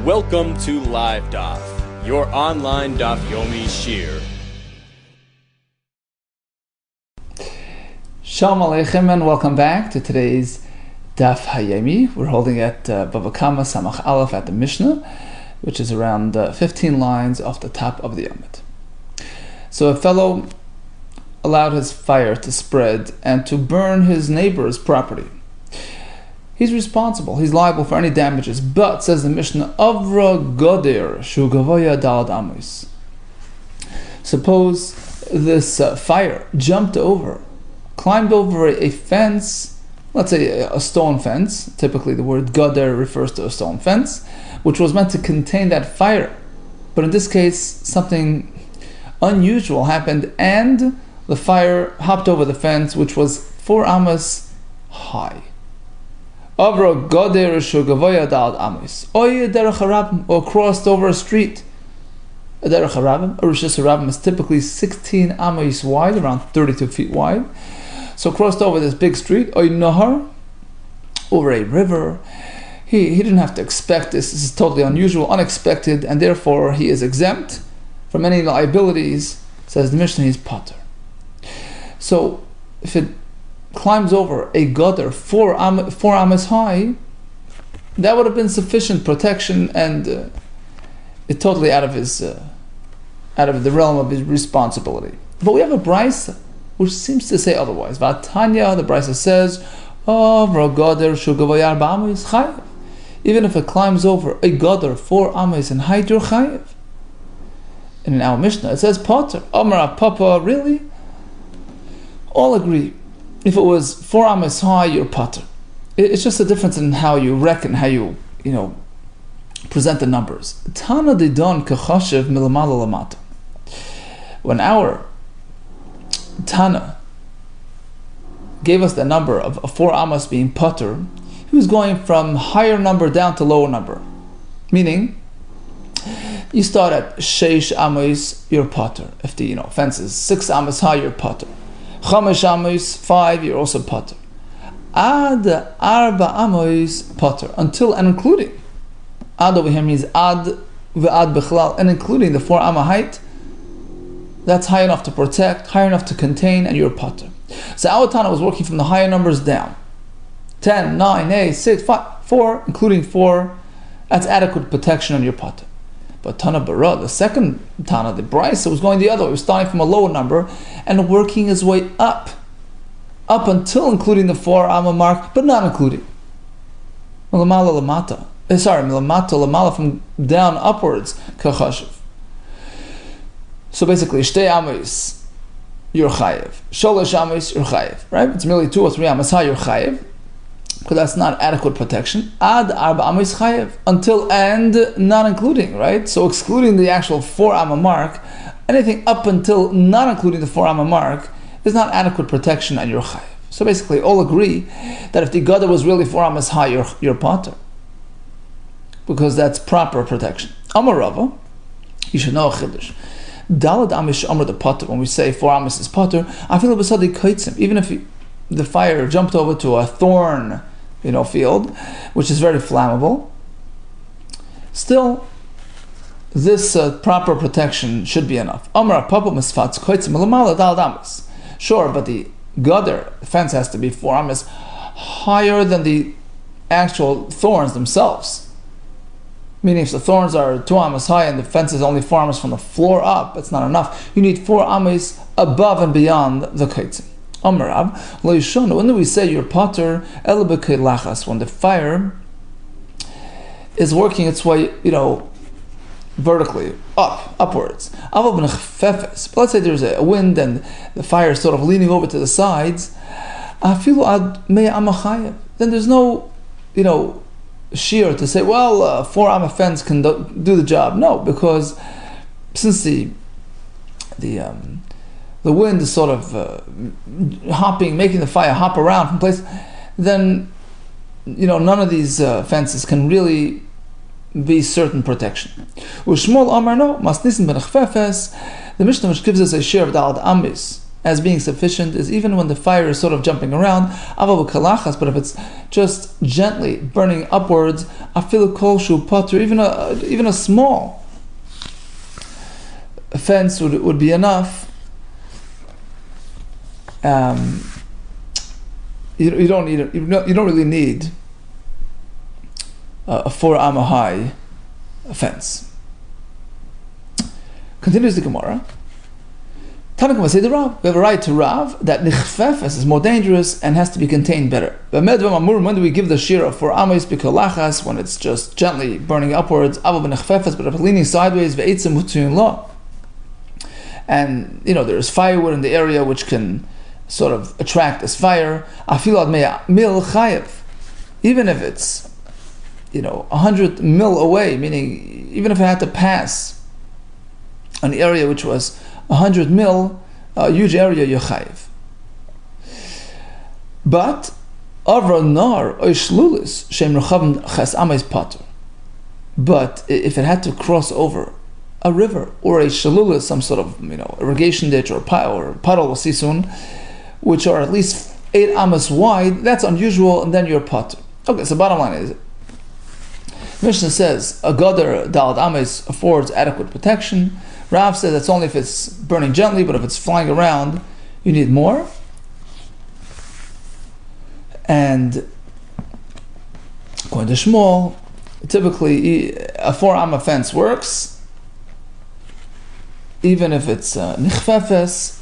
Welcome to Live DAF, your online DAF Yomi Shir. Shalom Aleichem and welcome back to today's DAF Hayemi. We're holding at Bava Kamma Samach Aleph at the Mishnah, which is around 15 lines off the top of the Yomit. So a fellow allowed his fire to spread and to burn his neighbor's property. He's responsible, he's liable for any damages, but, says the Mishnah, Avra Goder Shu Gavoya Dalad Amos. Suppose this fire jumped over, climbed over a fence, let's say a stone fence. Typically the word Goder refers to a stone fence, which was meant to contain that fire. But in this case, something unusual happened, and the fire hopped over the fence, which was 4 amas high. Avra Goder Shugavoya Dalad Amos. Oye Derech Harabim, or crossed over a street. A Derech Harabim, a Rishis Harabim, is typically 16 amos wide, around 32 feet wide. So crossed over this big street, Oye Nahar, over a river. He didn't have to expect this. This is totally unusual, unexpected, and therefore he is exempt from any liabilities. Says the Mishnah, he's potter. So if it climbs over a gutter 4 amas high, that would have been sufficient protection, and it's totally out of the realm of his responsibility. But we have a brisa which seems to say otherwise. Vatanya, the brisa says, even if it climbs over a gutter 4 amas in height, you're chayiv. And in our Mishnah it says potter. Amar Papa, really? All agree. If it was 4 amas high, you're potter. It's just a difference in how you reckon, how you present the numbers. Tana de don kachashev milamala lamata. When our Tana gave us the number of 4 amas being potter, he was going from higher number down to lower number. Meaning, you start at sheish amas, you're potter. If the fence is 6 amas high, you're potter. Chamesh amos, 5, you're also potter. Ad arba amos potter, until and including. Ad over here means ad ve'ad bechlal, and including the 4 amma height. That's high enough to protect, high enough to contain, and you're potter. So our Tana was working from the higher numbers down. 10, 9, 8, 6, 5, 4, including 4. That's adequate protection on your potter. But Tana Bara, the second Tana, the Brisa, was going the other way. He was starting from a lower number and working his way up until including the 4 amma mark, but not including. Milamala lamata. Milamata lamala, from down upwards, kachashiv. So basically, shtei amos, you're chayiv. Sholosh amos, you're chayiv. Right? It's merely 2 or 3 amos high, you're chayiv. Because that's not adequate protection. Ad arba amos chayev, until and not including, right? So excluding the actual 4 amma mark, anything up until not including the 4 amma mark is not adequate protection, and you're chayev. So basically, all agree that if the gutter was really 4 amas high, you're potter, because that's proper protection. Amar Rava, you should know a chiddush. Dalad amos amar the potter. When we say 4 amas is potter, I feel besadi kaitzim. Even if the fire jumped over to a thorn field, which is very flammable, still, this proper protection should be enough. Sure, but the gutter, the fence, has to be 4 amas higher than the actual thorns themselves. Meaning, if the thorns are 2 amas high and the fence is only 4 amas from the floor up, it's not enough. You need 4 amas above and beyond the kaitzim. Amarav, when do we say you're potter? Lachas, when the fire is working its way, vertically, upwards. But let's say there's a wind and the fire is sort of leaning over to the sides. Then there's no, shear to say, 4 amma fence can do the job. No, because since the wind is sort of hopping, making the fire hop around from place, then none of these fences can really be certain protection. U'shmol amar no, masnisim ben chfefes, the Mishnah which gives us a share of Dalad Amis, as being sufficient is even when the fire is sort of jumping around, but if it's just gently burning upwards, afilu kolshu patur, even a small offense would be enough. You don't really need a 4 amma high offense. Continues the Gemara. Tanakh say the Rav. We have a right to Rav that nichfefes is more dangerous and has to be contained better. When do we give the shira for amis bikolachas when it's just gently burning upwards? But if it's leaning sideways, and there's firewood in the area which can sort of attract this fire. Even if it's 100 mil away, meaning even if I had to pass an area which was 100 mil, a huge area, you're chayiv. But avra nar oishlulis shem rechav ches amais patur. But if it had to cross over a river or a shalulis, some sort of irrigation ditch or puddle, we'll see soon, which are at least 8 amas wide, that's unusual, and then you're patur. Okay, so bottom line is, Mishnah says a gadar dalad ames affords adequate protection. Rav says that's only if it's burning gently, but if it's flying around, you need more. And according to Shmuel, typically a 4 amma fence works, even if it's nichfefes.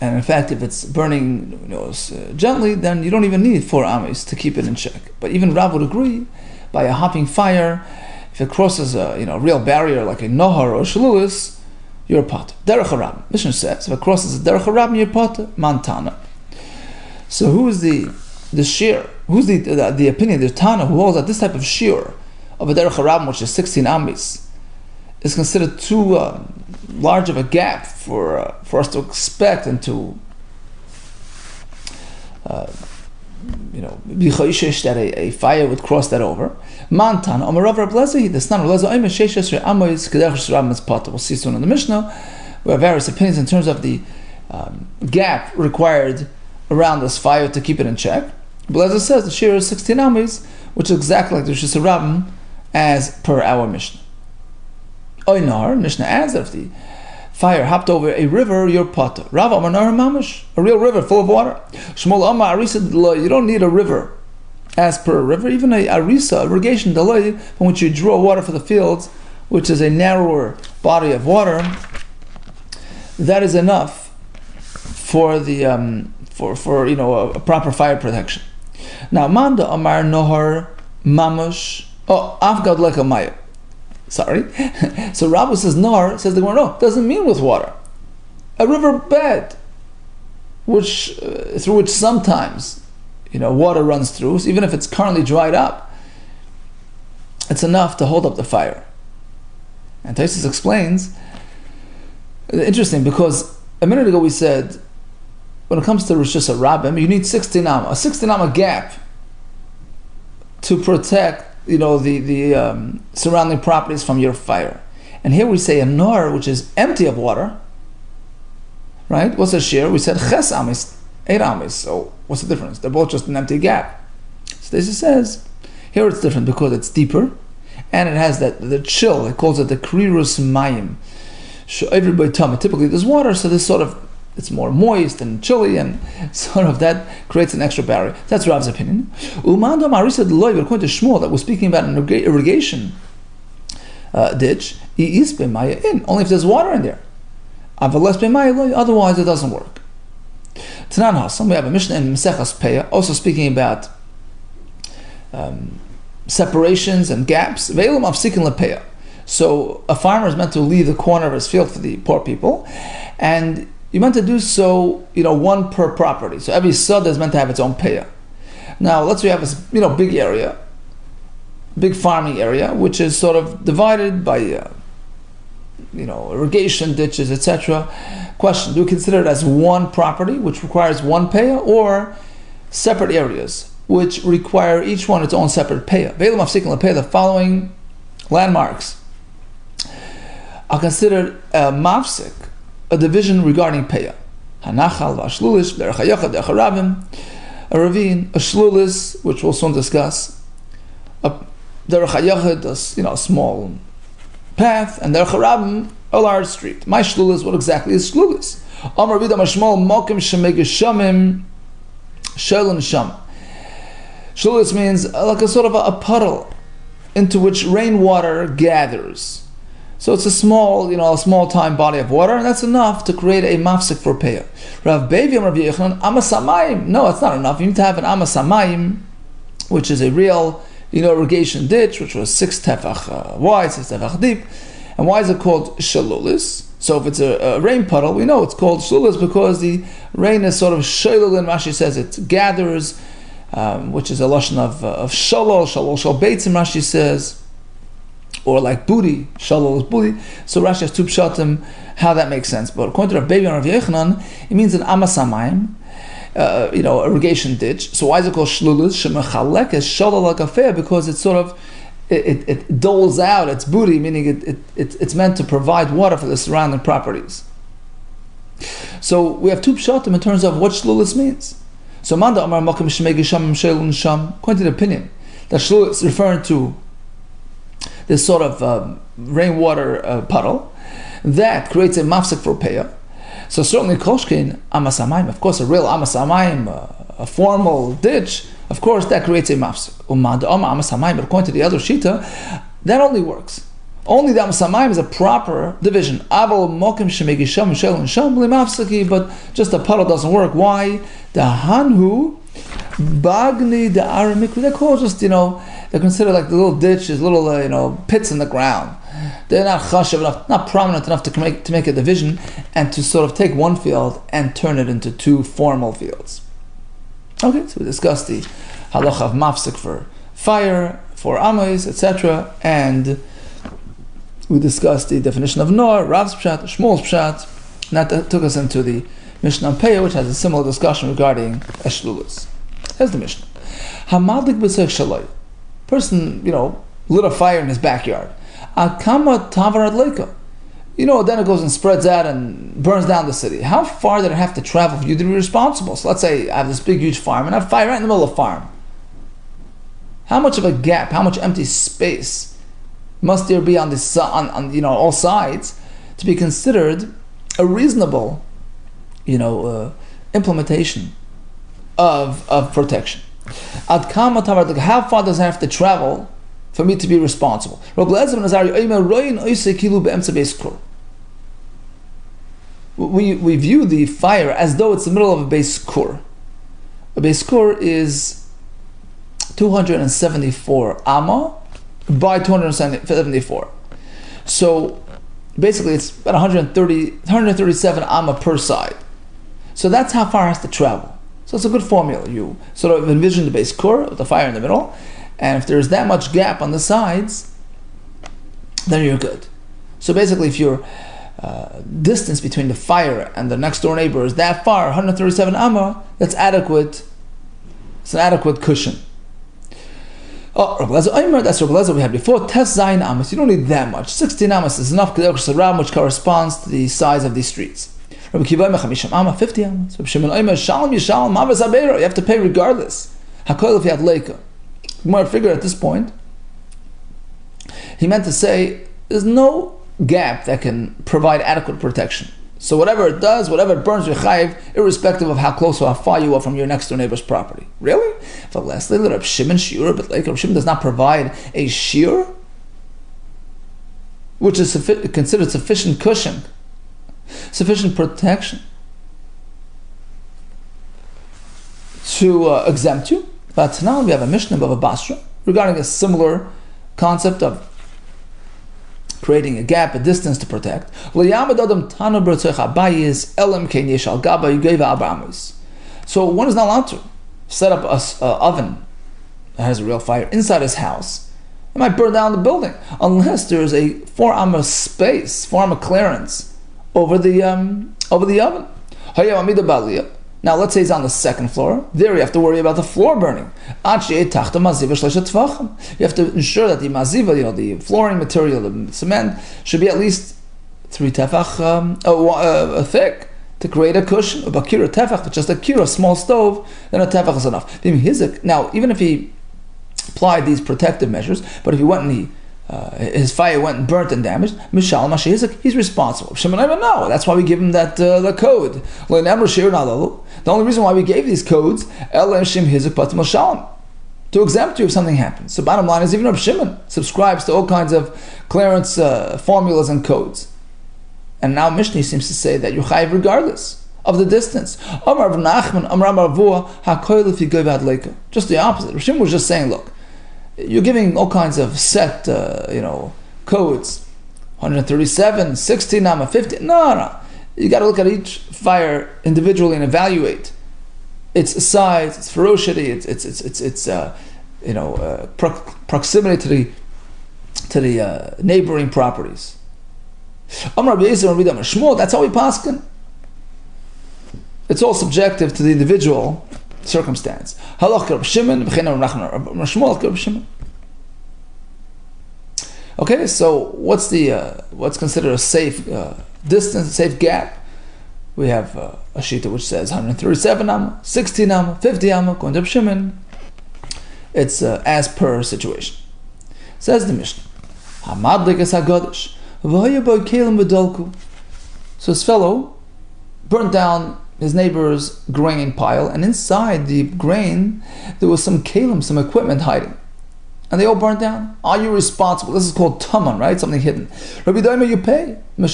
And in fact, if it's burning gently, then you don't even need 4 ames to keep it in check. But even Rav would agree, by a hopping fire, if it crosses a real barrier like a nohar or a shalulis, you're a pot. Derech harab. Mishnah says if it crosses a derech harab, you're pot. Mantana. So who is the shear? Who's the opinion? The Tana who holds that this type of shear of a derech harab, which is 16 amis, is considered too large of a gap for us to expect and to that a fire would cross that over. Mantan Amarav Rablezi, the son of Lezo Omer Sheshes Amois Kederch Rabban's Potter. We'll see soon in the Mishnah. We have various opinions in terms of the gap required around this fire to keep it in check. But as it says, the shear is 16 amis, which is exactly like the Sheshes Rabban as per our Mishnah. Oynar, Mishnah adds that if the fire hopped over a river, you're potter. Rav Amar Nar Mamish, a real river full of water. Shmuel Amar Arisa, you don't need a river as per a river, even a arisa, irrigation delay, from which you draw water for the fields, which is a narrower body of water. That is enough for the a proper fire protection. Now Manda Amar Nohar Mamish, Afgad Lekamaya. Sorry. So Rabbi says Nar, says the Gemara, no, doesn't mean with water. A river bed, through which sometimes water runs through, so even if it's currently dried up, it's enough to hold up the fire. And Taisus explains, interesting, because a minute ago we said, when it comes to Rosh Hashanah, you need 16 amma, a 16 amma gap to protect the surrounding properties from your fire. And here we say a nar, which is empty of water, right? What's a shear? We said ches amis, 8 amis. So what's the difference? They're both just an empty gap. So this says, here it's different because it's deeper, and it has the chill. It calls it the krirus mayim. Everybody tell me, typically there's water, so this it's more moist and chilly, and sort of that creates an extra barrier. That's Rav's opinion. According to Shmuel, that we're speaking about an irrigation ditch, only if there's water in there. Otherwise, it doesn't work. Tanan Hasan, we have a Mishnah in Mesechas Peah, also speaking about separations and gaps. So a farmer is meant to leave the corner of his field for the poor people, and you're meant to do so, one per property. So every sada is meant to have its own payah. Now, let's say you have this, big area, big farming area, which is sort of divided by, irrigation ditches, etc. Question: do you consider it as one property, which requires one payah, or separate areas, which require each one its own separate payah? The following landmarks are considered mafsik, a division regarding payah. Hanachal v'ashlulish, derech hayachad, derech harabim, a ravine, a shlulis, which we'll soon discuss, derech hayachad, a small path, and derech harabim, a large street. My shlulis, what exactly is shlulis? Amar Vida Mashmal Mokim Shemegeshamim Shelun Sham. Shlulis means like a sort of a puddle into which rainwater gathers. So it's a small time body of water, and that's enough to create a mafsik for peah. Rav Bevi and Rabbi Yehuda Amasamayim. No, it's not enough. You need to have an amasamayim, which is a real, irrigation ditch, which was 6 tefach wide, 6 tefach deep. And why is it called shalulis? So if it's a rain puddle, we know it's called shalulis because the rain is sort of shalul, Rashi says it gathers, which is a lashon of shalol shal beitzim, Rashi says. Or like booty, shalol is booty. So Rashi has 2 pshatim how that makes sense. But according to Rabbi Bevi and Rabbi Yehuda, it means an amasamayim, irrigation ditch. So why is it called shlulus? Shemechalek is shalol like because it's sort of it doles out its booty, meaning it's meant to provide water for the surrounding properties. So we have 2 pshatim in terms of what shlulus means. So Manda Amar Makim Shemegisham Shelun Sham, according to the opinion that shlulus is referring to this sort of rainwater puddle that creates a mafsik for peah. So certainly koshkin amasamayim, of course, a real amasamayim, a formal ditch, of course, that creates a mafsik. But according to the other shita, that only works. Only the amasamayim is a proper division. Aval mokim shemegisham shel sham mafsiki, but just a puddle doesn't work. Why? The hanhu bagni the aramik. They call just they're considered like the little ditches, little pits in the ground. They're not chashav enough, not prominent enough to make a division and to sort of take one field and turn it into 2 formal fields. Okay, so we discussed the halacha of mafsik for fire, for amos, etc., and we discussed the definition of nor, Rav's pshat, Shmuel's pshat, and that took us into the Mishnah on Peah, which has a similar discussion regarding eshlulis. Here's the Mishnah. Hamadik b'sech shaloi. Person, lit a fire in his backyard. Akama tavarad leika. Then it goes and spreads out and burns down the city. How far did it have to travel for you to be responsible? So let's say I have this big, huge farm, and I have fire right in the middle of the farm. How much of a gap, how much empty space must there be on all sides to be considered a reasonable, implementation of protection? Ad kama tavarad, how far does it have to travel for me to be responsible? We view the fire as though it's the middle of a beis kur. A beis kur is 274 amma by 274. So basically it's about 137 amma per side. So that's how far it has to travel. So it's a good formula. You sort of envision the beis kur with the fire in the middle, and if there's that much gap on the sides, then you're good. So basically, if your distance between the fire and the next door neighbor is that far, 137 amma, that's adequate. It's an adequate cushion. Oh, that's Rabbi Lezer we had before. Tes zayin amas. You don't need that much. 16 amas is enough, which corresponds to the size of these streets. Rabbi Kiva 50 amas. Rabbi Shimon shalom yishalom mavas abeiro. You have to pay regardless. Hakoil if you had leika. Gemara figure at this point, he meant to say there's no gap that can provide adequate protection. So whatever it does, whatever it burns, you're chayiv, irrespective of how close or how far you are from your next door neighbor's property. Really? But lastly, Rabbi Shimon shiur, but like Rabbi Shimon does not provide a shiur, which is considered sufficient cushion, sufficient protection to exempt you. But now we have a Mishnah Bava Basra regarding a similar concept of creating a gap, a distance to protect. So one is not allowed to set up an oven that has a real fire inside his house. It might burn down the building unless there is a 4 amma space, 4 amma clearance over the oven. Now let's say it's on the 2nd floor. There you have to worry about the floor burning. You have to ensure that the maziva, the flooring material, the cement, should be at least 3 tefach thick. to create a cushion, bakira tefach, just a kira, small stove, then a tefach is enough. Now, even if he applied these protective measures, but if he went and his fire went and burnt and damaged, Mishal Mashizik, he's responsible. No, that's why we give him that the code. The only reason why we gave these codes, to exempt you if something happens. So bottom line is, even Rav Shimon subscribes to all kinds of clearance formulas and codes. And now Mishnah seems to say that you're chayiv regardless of the distance. Just the opposite. Rav Shimon was just saying, look, you're giving all kinds of set, codes, 137, 16, 50. No. You got to look at each fire individually and evaluate its size, its ferocity, its proximity to the neighboring properties. That's how we paskin. It's all subjective to the individual circumstance. Okay, so what's considered a safe distance, a safe gap? We have a shita which says 137 amma, 16 amma, 50 amma, going to Reb Shimon. It's as per situation. Says the Mishnah. So this fellow burnt down his neighbor's grain pile, and inside the grain there was some kalim, some equipment hiding, and they all burnt down. Are you responsible? This is called taman, right? Something hidden. Rabbi Yehuda, you pay. You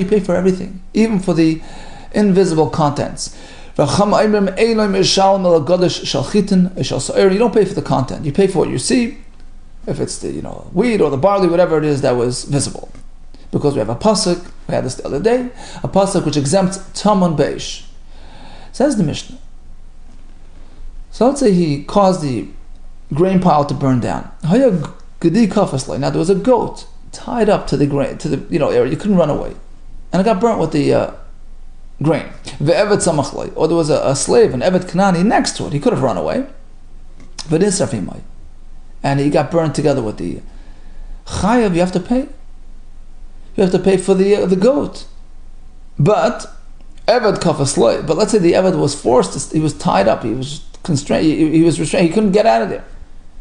pay for everything, even for the invisible contents. You don't pay for the content. You pay for what you see, if it's the wheat or the barley, whatever it is that was visible. Because we have a pasuk, we had this the other day, a pasuk which exempts taman beish. Says the Mishnah. So let's say he caused the grain pile to burn down. Now there was a goat tied up to the grain, to the area. You couldn't run away, and it got burnt with the grain. Or there was a slave, an Evet Kanani, next to it. He could have run away, and he got burnt together with the chayav. You have to pay. You have to pay for the goat. But Evet kafasloy. But let's say the Evet was forced. He was tied up. He was constrained. He was restrained. He couldn't get out of there.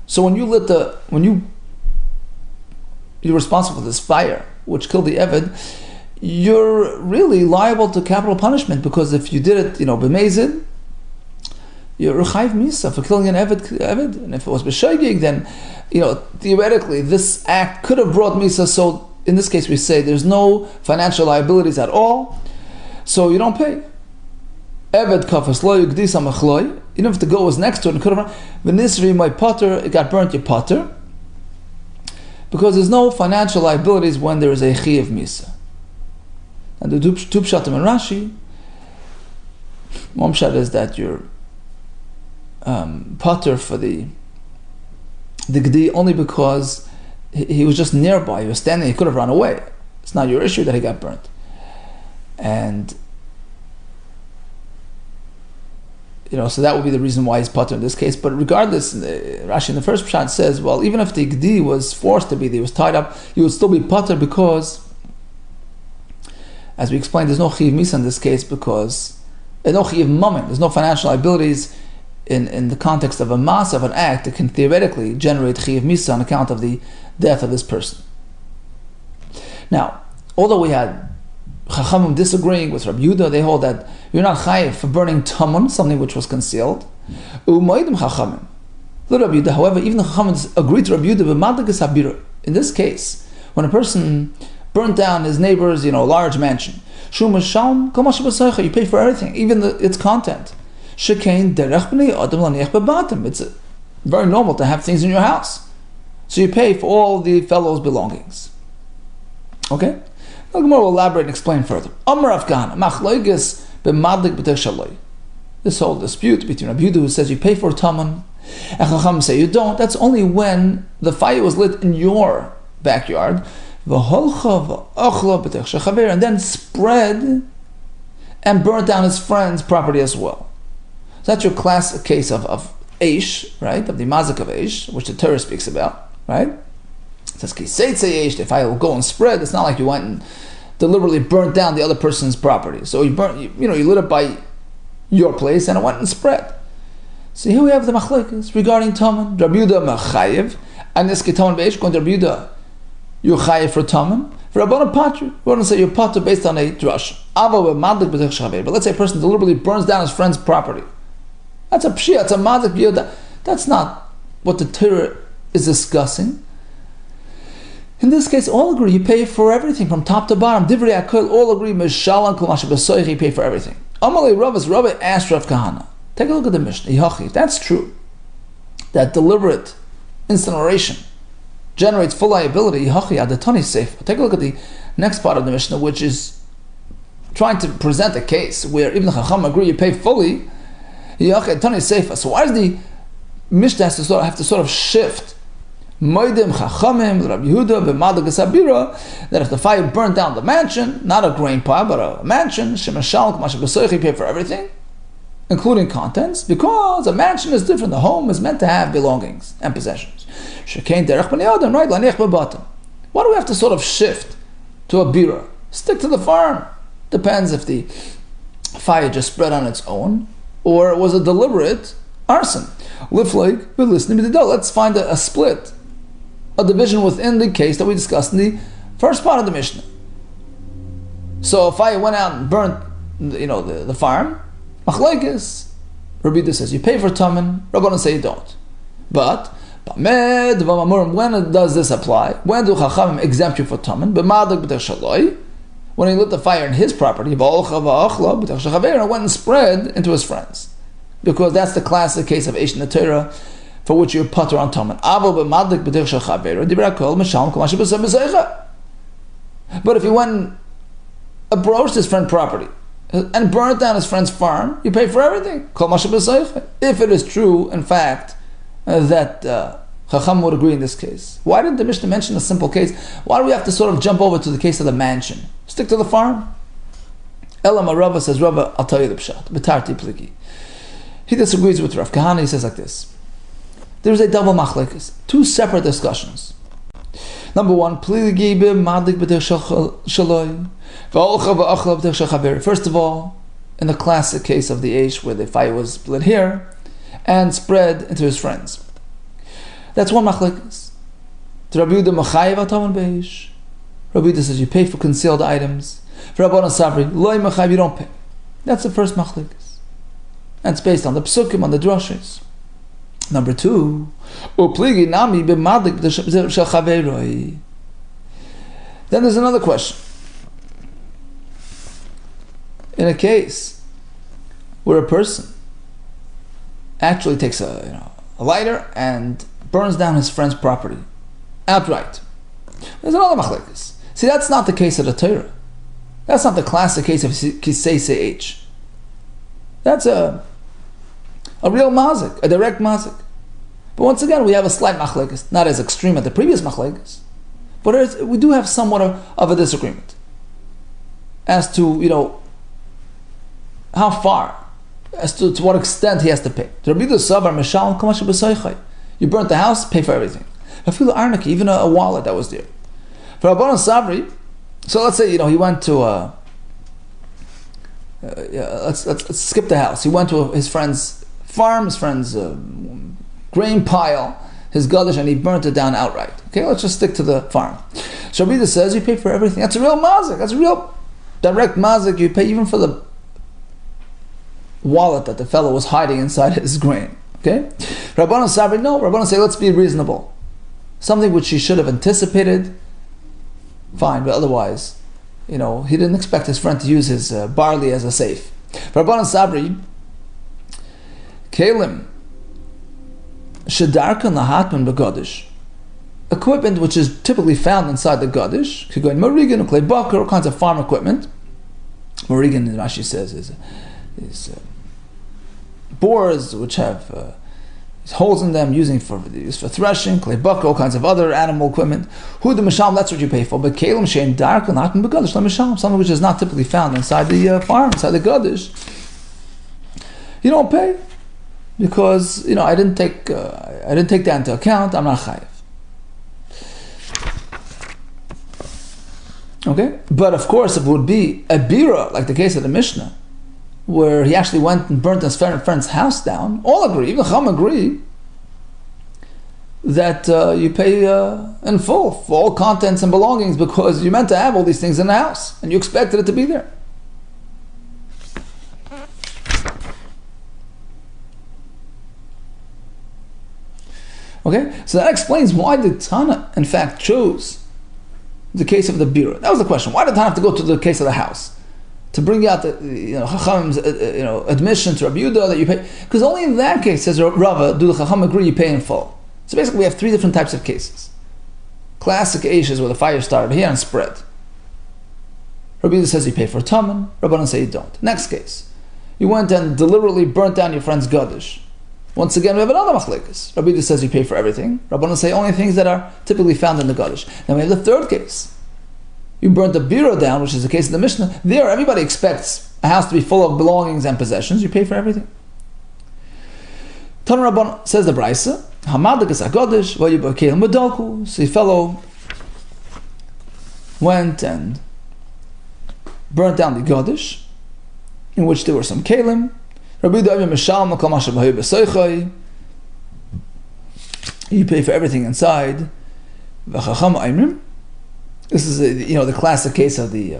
So when you're responsible for this fire which killed the Evet, you're really liable to capital punishment, because if you did it, b'mezid, you're chayv misa for killing an Evet, and if it was b'shoigig, then theoretically this act could have brought misa. So in this case, we say there's no financial liabilities at all, so you don't pay. Evet kafas lo yugdisa machloy. Even if the goat was next to it and could have run, v'nisri my potter, it got burnt your potter, because there's no financial liabilities when there is a chiyav misa. And the two pshatim and Rashi, one pshat is that you're potter for the gdi only because he was just nearby, he was standing, he could have run away. It's not your issue that he got burnt. And so that would be the reason why he's potter in this case. But regardless, Rashi in the first pshat says, well, even if the gdi was forced to be, he was tied up, he would still be potter, because, as we explained, there's no chiyav misa in this case, because there's no chiyav mammon, there's no financial liabilities in the context of a mass, of an act that can theoretically generate chiyav misa on account of the death of this person. Now, although we had Chachamim disagreeing with Rabbi Yehuda, they hold that you're not chayiv for burning tamun, something which was concealed. U'moidim Chachamim. However, even the Chachamim agreed to Rabbi Yehuda. In this case, when a person burnt down his neighbor's large mansion, you pay for everything, even its content. It's very normal to have things in your house, so you pay for all the fellow's belongings. Okay? The Gemara will elaborate and explain further. This whole dispute between Rabbi Yehuda, who says you pay for taman, and Chacham say you don't, that's only when the fire was lit in your backyard, and then spread and burnt down his friend's property as well. So that's your classic case of Eish, right? Of the mazik of Eish, which the Torah speaks about, right? It says, the fire will go and spread. It's not like you went and deliberately burnt down the other person's property. So you lit it by your place and it went and spread. So here we have the machlokes regarding Taman. Rabbi Yehuda Machayev, and this Taman Beish, going to Rabbi Yehuda, you're chayev for Taman. For Rabbanan Patri, we're going to say you're patur based on a drush. But let's say a person deliberately burns down his friend's property. That's a pshia, it's a mazik b'yoda. That's not what the Torah is discussing. In this case, all agree you pay for everything from top to bottom. Divrei HaKol, all agree mishalan kol masha b'soich, you pay for everything. Amalei Rabbi asked Rav Kahana. Take a look at the Mishnah. If that's true, that deliberate incineration generates full liability, take a look at the next part of the Mishnah, which is trying to present a case where even the Chacham agree you pay fully. So why does the Mishnah have to sort of shift Moedim Chachamim Rabbi Yehuda b'Madag Sabira, that if the fire burned down the mansion, not a grain pile but a mansion, Shemashal K'masha B'Soich, pay for everything, including contents, because a mansion is different. The home is meant to have belongings and possessions. Shekain derech b'nei adam, right? Laniach b'batam. Why do we have to sort of shift to a bira? Stick to the farm. Depends if the fire just spread on its own or it was a deliberate arson. Let's find a split, a division within the case that we discussed in the first part of the Mishnah. So if fire went out and burnt, the farm, machlokes, Rabbi Yehuda says you pay for Taman, Rabbanan say you don't. But when does this apply? When do Chachamim exempt you for Taman? When he lit the fire in his property, it went and spread into his friends. Because that's the classic case of Eish in the Torah, for which you're patur on Taman. But if he went and approached his friend's property and burnt down his friend's farm, you pay for everything. If it is true, in fact, that Chacham would agree in this case. Why didn't the Mishnah mention a simple case? Why do we have to sort of jump over to the case of the mansion? Stick to the farm. Elam Rava says, Rava, I'll tell you the pshat. B'tarti pliki. He disagrees with Rav Kahana. He says like this. There is a double machlekes, two separate discussions. Number one, first of all, in the classic case of the Eish where the fire was lit here and spread into his friends. That's one machlekes. Rabbi Yehuda Machayev Ataman Beish. Rabbi Yehuda says you pay for concealed items. For Rabbanan Sabri, Loi Machayev, you don't pay. That's the first machlekes. And it's based on the psukim, on the drushes. Number two, then there's another question. In a case where a person actually takes a lighter and burns down his friend's property outright, there's another machlekes. See, that's not the case of the Torah. That's not the classic case of Kisei Se'ech. That's a real mazik, a direct mazik. But once again, we have a slight machlekes, not as extreme as the previous machlekes, but we do have somewhat of a disagreement as to how far, as to what extent he has to pay. You burnt the house, pay for everything. Even a wallet that was there. For Rabbanan Sabri, so let's say he went to let's skip the house. He went to his friend's farm, his friend's grain pile, his gadish, and he burnt it down outright. Okay, let's just stick to the farm. So Rabbi Yehuda says you pay for everything. That's a real mazik. That's a real direct mazik. You pay even for the wallet that the fellow was hiding inside his grain. Okay, Rabbanan Sabri, no. Rabbanan say let's be reasonable. Something which he should have anticipated. Fine, but otherwise, he didn't expect his friend to use his barley as a safe. Rabbanan Sabri, Kalim, Shadarkan Lahatman Begadish, equipment which is typically found inside the Gadish, could go in Marigan or clay bucker, all kinds of farm equipment. Marigan, Rashi says, is bores which have holes in them, used for threshing, clay bucker, all kinds of other animal equipment. Who the mishal, that's what you pay for. But Kalim Shein Darkan Lahatman Begadish, la mishal, something which is not typically found inside the farm, inside the Gadish, you don't pay. Because I didn't take that into account. I'm not chayiv. Okay? But of course, if it would be a bira, like the case of the Mishnah, where he actually went and burnt his friend's house down, all agree, even Chacham agree, that you pay in full for all contents and belongings because you meant to have all these things in the house and you expected it to be there. Okay, so that explains why the Tana, in fact, chose the case of the bira. That was the question. Why did Tana have to go to the case of the house? To bring out the Chacham's admission to Rabbi Yehuda that you pay, because only in that case, says Rava, do the Chacham agree you pay in full. So basically we have three different types of cases. Classic Ashes where the fire started here and spread. Rabbi Yehuda says you pay for Taman, Rabbanan say you don't. Next case, you went and deliberately burnt down your friend's Gadish. Once again, we have another machlekes. Rabbi Yehuda says you pay for everything. Rabbanan say only things that are typically found in the Gadish. Then we have the third case. You burnt the bira down, which is the case of the Mishnah. There, everybody expects a house to be full of belongings and possessions. You pay for everything. Tan Rabban says the Braisa, Hamadak is Agodish, Vayibakel Medalku. So the fellow went and burnt down the Godish, in which there were some Kalim. You pay for everything inside. This is the classic case of the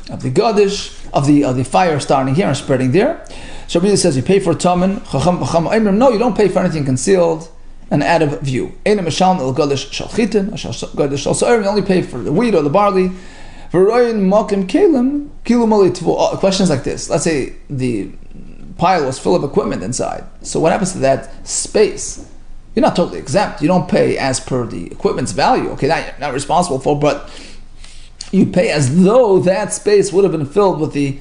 Gadish, of the fire starting here and spreading there. So Rabbi says you pay for Taman. No, you don't pay for anything concealed and out of view. You only pay for the wheat or the barley. Questions like this. Let's say the pile was full of equipment inside. So what happens to that space? You're not totally exempt. You don't pay as per the equipment's value. Okay, that you're not responsible for, but you pay as though that space would have been filled with the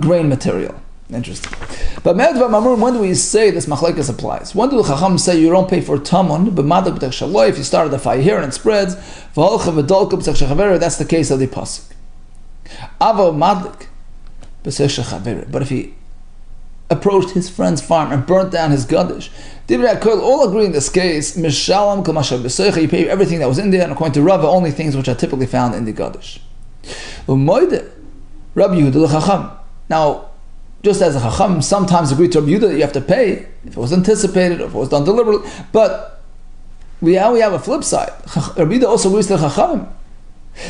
grain material. Interesting. But when do we say this machlekes applies? When do the Chacham say you don't pay for Tamun, but if you started the fire here and it spreads, that's the case of the pasuk. But if he approached his friend's farm and burnt down his Gadish, all agree in this case, you pay everything that was in there, and according to Rava, only things which are typically found in the Gadish. Rabbi Yehuda. Now, just as a Chacham sometimes agreed to Rabbi Yehuda that you have to pay if it was anticipated or if it was done deliberately, but we have a flip side. Rabbi Yehuda also agrees to the Chacham.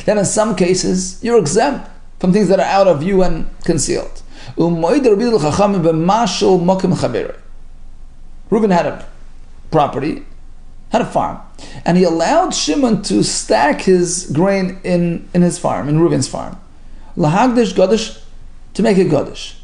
Then in some cases, you're exempt from things that are out of view and concealed. Reuben had a property, had a farm, and he allowed Shimon to stack his grain in his farm, in Reuben's farm. Lahagdish Gadish, to make a Gadish.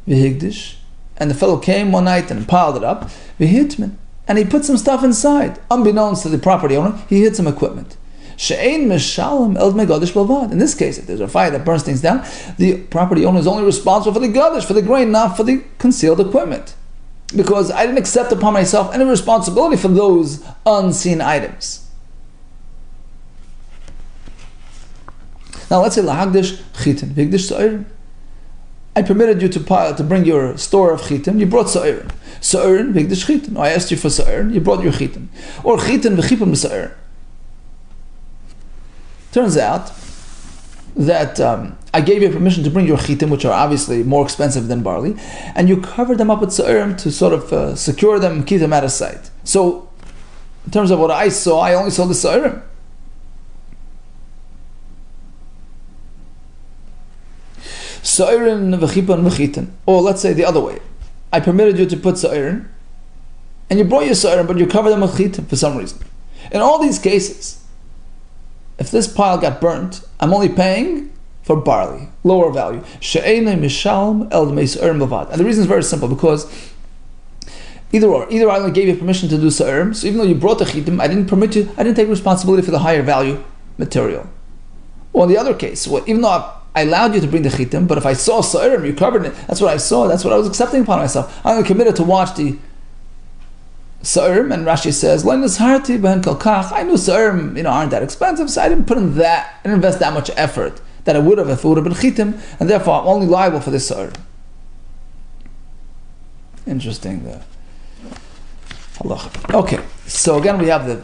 Vihigdish, and the fellow came one night and piled it up. Vihitman, and he put some stuff inside. Unbeknownst to the property owner, he hid some equipment. She'ein mishalem eld me Gadish balvad. In this case, if there's a fire that burns things down, the property owner is only responsible for the Gadish, for the grain, not for the concealed equipment. Because I didn't accept upon myself any responsibility for those unseen items. Now let's say lahagdish chitin, vigdish sa'ir. I permitted you to bring your store of chitin. You brought sa'ir. Sa'ir vigdish chitin. I asked you for sa'ir. You brought your chitin. Or chitin v'chipim b'sa'ir. Turns out that I gave you permission to bring your chitim, which are obviously more expensive than barley, and you covered them up with sa'irim to sort of secure them and keep them out of sight. So, in terms of what I saw, I only saw the sa'irim. Sa'irin v'chipan v'chitin. Or let's say the other way. I permitted you to put sa'irin, and you brought your sa'irim, but you covered them with chitim for some reason. In all these cases, if this pile got burnt, I'm only paying for barley, lower value. And the reason is very simple, because either I only gave you permission to do sa'ir, so even though you brought the chitim, I didn't take responsibility for the higher value material. Or in the other case, even though I allowed you to bring the chitim, but if I saw sa'ir, you covered it, that's what I saw, that's what I was accepting upon myself. I'm only committed to watch the sa'ir, and Rashi says, I knew sa'ir, aren't that expensive, so I didn't invest that much effort that I would have if it would have been chitim, and therefore I'm only liable for this sa'ir. Interesting. Okay, so again we have the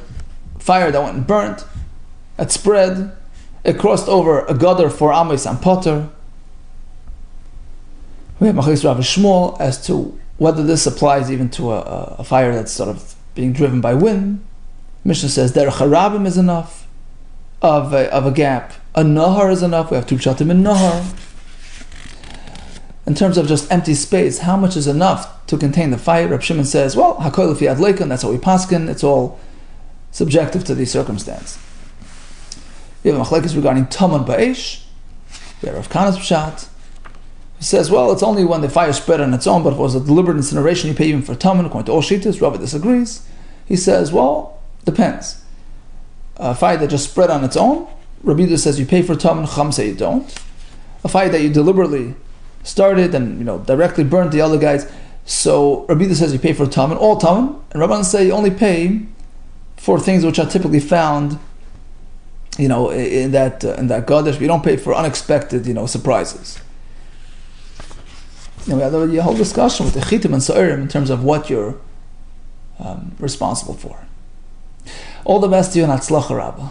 fire that went and burnt, that spread. it crossed over a gadar for Amos and Potter. We have Machlekes Rav Shmuel as to whether this applies even to a fire that's sort of being driven by wind. Mishnah says derech harabim is enough of a gap. A nahar is enough. We have two pshatim in nahar. In terms of just empty space, how much is enough to contain the fire? Reb Shimon says, well, hakoil fi ad leikan, that's how we paskin. It's all subjective to the circumstance. We have a machlekes regarding taman ba'esh. We have Rav Kana's pshat. He says, well, it's only when the fire spread on its own, but if it was a deliberate incineration, you pay even for taman. According to all shittas, Rabbi disagrees. He says, well, depends. A fire that just spread on its own, Rabbi Yehuda says you pay for taman, Chum say you don't. A fire that you deliberately started and directly burned the other guys, so Rabbi Yehuda says you pay for taman, all taman, and Rabbanan say you only pay for things which are typically found, in that Gadash. You don't pay for unexpected, surprises. We had a whole discussion with the Chitim and Sa'irim in terms of what you're responsible for. All the best to you and Hatzlacha Rabbah.